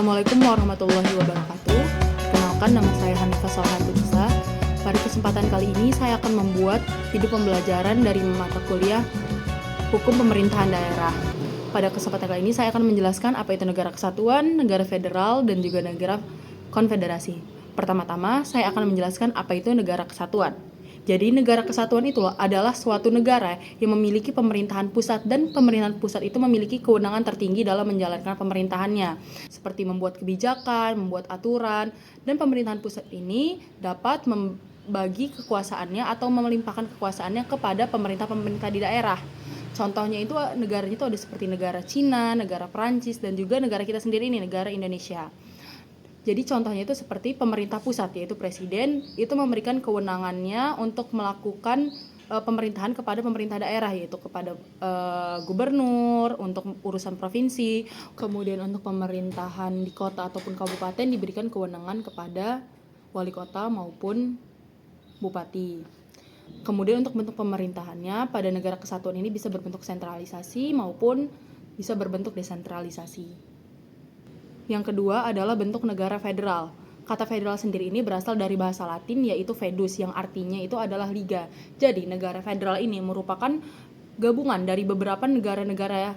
Assalamualaikum warahmatullahi wabarakatuh. Perkenalkan, nama saya Hanifah Solhantunisa. Pada kesempatan kali ini saya akan membuat video pembelajaran dari mata kuliah Hukum Pemerintahan Daerah. Pada kesempatan kali ini saya akan menjelaskan apa itu negara kesatuan, negara federal, dan juga negara konfederasi. Pertama-tama saya akan menjelaskan apa itu negara kesatuan. Jadi negara kesatuan itu adalah suatu negara yang memiliki pemerintahan pusat, dan pemerintahan pusat itu memiliki kewenangan tertinggi dalam menjalankan pemerintahannya, seperti membuat kebijakan, membuat aturan, dan pemerintahan pusat ini dapat membagi kekuasaannya atau melimpahkan kekuasaannya kepada pemerintah-pemerintah di daerah. Contohnya itu negaranya itu ada seperti negara Cina, negara Perancis, dan juga negara kita sendiri ini, negara Indonesia. Jadi contohnya itu seperti pemerintah pusat, yaitu presiden, itu memberikan kewenangannya untuk melakukan pemerintahan kepada pemerintah daerah, yaitu kepada gubernur untuk urusan provinsi. Kemudian untuk pemerintahan di kota ataupun kabupaten diberikan kewenangan kepada wali kota maupun bupati. Kemudian untuk bentuk pemerintahannya pada negara kesatuan ini bisa berbentuk sentralisasi maupun bisa berbentuk desentralisasi. Yang kedua adalah bentuk negara federal. Kata federal sendiri ini berasal dari bahasa Latin, yaitu fedus, yang artinya itu adalah liga. Jadi negara federal ini merupakan gabungan dari beberapa negara-negara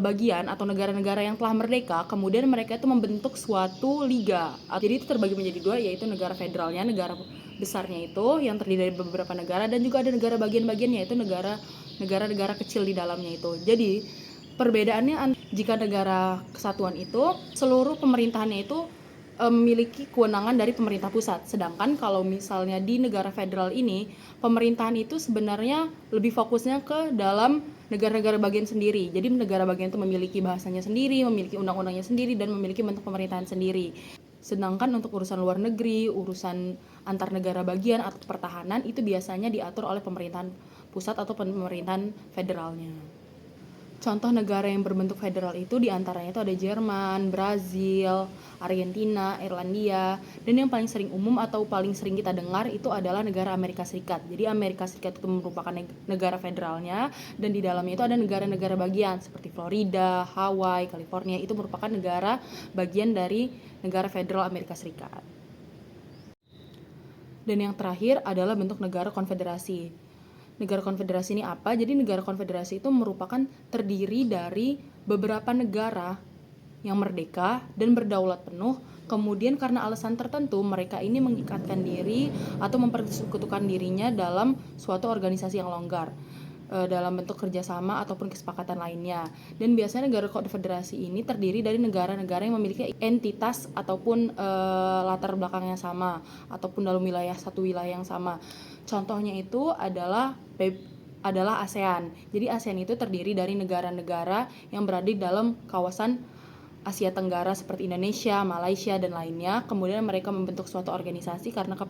bagian atau negara-negara yang telah merdeka, kemudian mereka itu membentuk suatu liga. Jadi itu terbagi menjadi dua, yaitu negara federalnya, negara besarnya itu yang terdiri dari beberapa negara, dan juga ada negara bagian-bagiannya, yaitu negara-negara kecil di dalamnya itu. Jadi perbedaannya, jika negara kesatuan itu seluruh pemerintahannya itu memiliki kewenangan dari pemerintah pusat, sedangkan kalau misalnya di negara federal ini pemerintahan itu sebenarnya lebih fokusnya ke dalam negara-negara bagian sendiri. Jadi negara bagian itu memiliki bahasanya sendiri, memiliki undang-undangnya sendiri, dan memiliki bentuk pemerintahan sendiri. Sedangkan untuk urusan luar negeri, urusan antar negara bagian atau pertahanan itu biasanya diatur oleh pemerintahan pusat atau pemerintahan federalnya. Contoh negara yang berbentuk federal itu diantaranya itu ada Jerman, Brazil, Argentina, Irlandia, dan yang paling sering umum atau paling sering kita dengar itu adalah negara Amerika Serikat. Jadi Amerika Serikat itu merupakan negara federalnya, dan di dalamnya itu ada negara-negara bagian seperti Florida, Hawaii, California, itu merupakan negara bagian dari negara federal Amerika Serikat. Dan yang terakhir adalah bentuk negara konfederasi. Negara konfederasi ini apa? Jadi negara konfederasi itu merupakan terdiri dari beberapa negara yang merdeka dan berdaulat penuh. Kemudian karena alasan tertentu mereka ini mengikatkan diri atau mempersekutukan dirinya dalam suatu organisasi yang longgar dalam bentuk kerjasama ataupun kesepakatan lainnya. Dan biasanya negara konfederasi ini terdiri dari negara-negara yang memiliki entitas ataupun latar belakang yang sama, ataupun dalam satu wilayah yang sama. Contohnya itu adalah ASEAN. Jadi ASEAN itu terdiri dari negara-negara yang berada di dalam kawasan Asia Tenggara seperti Indonesia, Malaysia, dan lainnya. Kemudian mereka membentuk suatu organisasi karena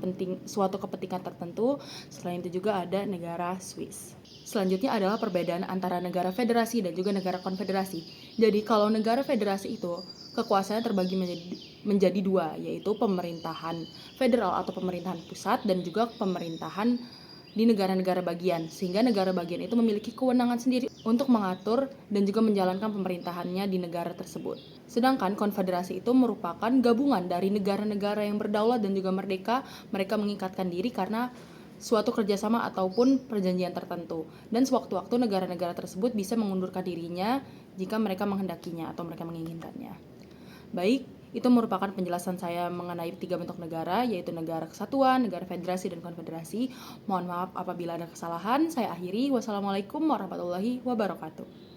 suatu kepentingan tertentu. Selain itu juga ada negara Swiss. Selanjutnya adalah perbedaan antara negara federasi dan juga negara konfederasi. Jadi kalau negara federasi itu kekuasaannya terbagi menjadi dua, yaitu pemerintahan federal atau pemerintahan pusat, dan juga pemerintahan di negara-negara bagian, sehingga negara bagian itu memiliki kewenangan sendiri untuk mengatur dan juga menjalankan pemerintahannya di negara tersebut. Sedangkan konfederasi itu merupakan gabungan dari negara-negara yang berdaulat dan juga merdeka. Mereka mengikatkan diri karena suatu kerjasama ataupun perjanjian tertentu, dan sewaktu-waktu negara-negara tersebut bisa mengundurkan dirinya jika mereka menghendakinya atau mereka menginginkannya. Baik, itu merupakan penjelasan saya mengenai 3 bentuk negara, yaitu negara kesatuan, negara federasi, dan konfederasi. Mohon maaf apabila ada kesalahan. Saya akhiri. Wassalamualaikum warahmatullahi wabarakatuh.